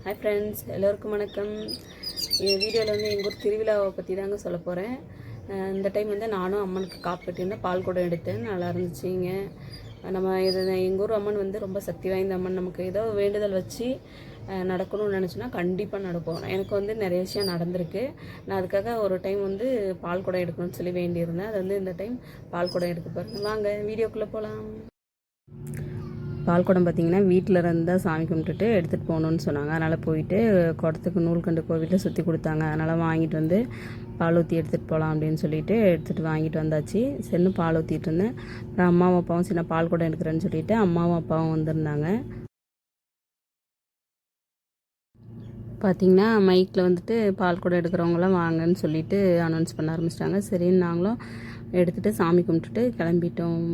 Hi friends, எல்லோருக்கும் வணக்கம். இந்த வீடியோவில் வந்து எங்கள் ஊர் திருவிழாவை பற்றி தாங்க சொல்ல போகிறேன். இந்த டைம் வந்து நானும் அம்மனுக்கு காப்பு கட்டியிருந்தேன், பால் குடம் எடுத்தேன். நல்லா இருந்துச்சுங்க. நம்ம எங்கள் ஊர் அம்மன் வந்து ரொம்ப சக்தி வாய்ந்த அம்மன். நமக்கு ஏதோ வேண்டுதல் வச்சு நடக்கணும்னு நினச்சோன்னா கண்டிப்பாக நடக்கும். எனக்கு வந்து நிறைய விஷயம் நடந்திருக்கு. நான் அதுக்காக ஒரு டைம் வந்து பால் குடம் எடுக்கணும்னு சொல்லி வேண்டியிருந்தேன். அது வந்து இந்த டைம் பால் குடம் எடுக்க பாருங்கள். வாங்க வீடியோக்குள்ளே போகலாம். பால் குடம் பார்த்திங்கன்னா வீட்டில் இருந்தால் சாமி கும்பிட்டுட்டு எடுத்துகிட்டு போகணுன்னு சொன்னாங்க. அதனால் போயிட்டு குடத்துக்கு நூல்கண்டு கோவிலில் சுற்றி கொடுத்தாங்க. அதனால் வாங்கிட்டு வந்து பால் ஊற்றி எடுத்துகிட்டு போகலாம் அப்படின்னு சொல்லிட்டு எடுத்துகிட்டு வாங்கிட்டு வந்தாச்சு. சென்னு பால் ஊற்றிட்டு இருந்தேன். அப்புறம் அம்மாவும் அப்பாவும் சின்ன பால் குடம் எடுக்கிறேன்னு சொல்லிட்டு அம்மாவும் அப்பாவும் வந்திருந்தாங்க. பார்த்திங்கன்னா மைக்கில் வந்துட்டு பால் குடம் எடுக்கிறவங்களாம் வாங்கன்னு சொல்லிட்டு அனௌன்ஸ் பண்ண ஆரம்பிச்சிட்டாங்க. சரின்னு நாங்களும் எடுத்துகிட்டு சாமி கும்பிட்டுட்டு கிளம்பிட்டோம்.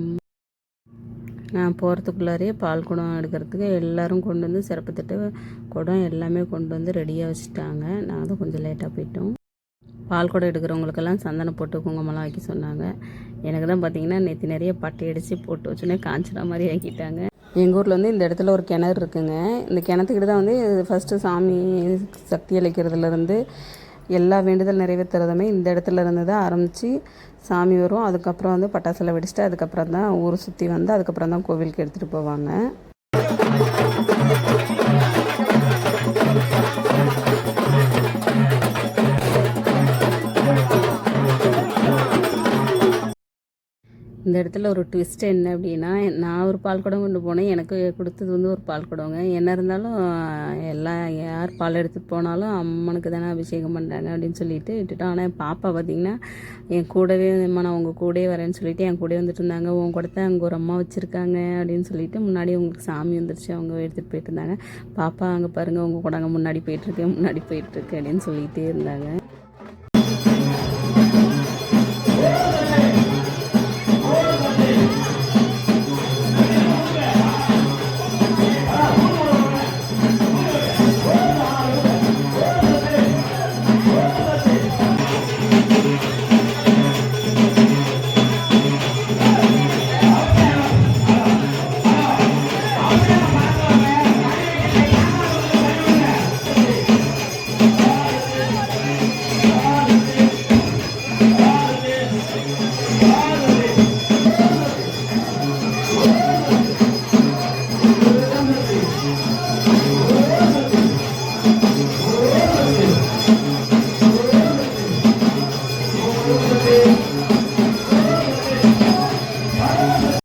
நான் போகிறதுக்குள்ளாரே பால் குடம் எடுக்கிறதுக்கு எல்லோரும் கொண்டு வந்து சிறப்பு தட்டு குடம் எல்லாமே கொண்டு வந்து ரெடியாக வச்சுட்டாங்க. நாங்கள் தான் கொஞ்சம் லேட்டாக போயிட்டோம். பால் குடம் எடுக்கிறவங்களுக்கெல்லாம் சந்தனம் போட்டு குங்குமம்லாம் வைக்க சொன்னாங்க. எனக்கு தான் பார்த்திங்கன்னா நேற்று நிறைய பட்டை அடித்து போட்டு வச்சோன்னே காஞ்சிட மாதிரி ஆக்கிட்டாங்க. எங்கள் ஊரில் வந்து இந்த இடத்துல ஒரு கிணறு இருக்குங்க. இந்த கிணத்துக்கிட்ட தான் வந்து ஃபஸ்ட்டு சாமி சக்தி அளிக்கிறதுலேருந்து எல்லா வேண்டுதல் நிறைவேற்றுறதுமே இந்த இடத்துல இருந்து தான் ஆரம்பித்து சாமி வரும். அதுக்கப்புறம் வந்து பட்டாசுல வெடிச்சிட்டு அதுக்கப்புறம் தான் ஊரை சுற்றி வந்து அதுக்கப்புறம் தான் கோவிலுக்கு எடுத்துகிட்டு போவாங்க. இந்த இடத்துல ஒரு ட்விஸ்ட் என்ன அப்படின்னா, நான் ஒரு பால் குடம் கொண்டு போனேன். எனக்கு கொடுத்தது வந்து ஒரு பால் குடங்க. என்ன இருந்தாலும் எல்லாம் யார் பால் எடுத்துகிட்டு போனாலும் அம்மனுக்கு தானே அபிஷேகம் பண்ணுறாங்க அப்படின்னு சொல்லிட்டு விட்டுட்டோம். ஆனால் என் பாப்பா பார்த்திங்கன்னா என் கூடவே அம்மா நான் உங்கள் கூடவே வரேன்னு சொல்லிட்டு என் கூடவே வந்துட்டு இருந்தாங்க. உன் கூடத்தை அங்கே ஒரு அம்மா வச்சுருக்காங்க அப்படின்னு சொல்லிட்டு முன்னாடி உங்களுக்கு சாமி வந்துருச்சு, அவங்க எடுத்துகிட்டு போயிட்டு இருந்தாங்க. பாப்பா அங்கே பாருங்கள் உங்கள் கூட அங்கே முன்னாடி போயிட்டுருக்கு அப்படின்னு சொல்லிகிட்டே இருந்தாங்க.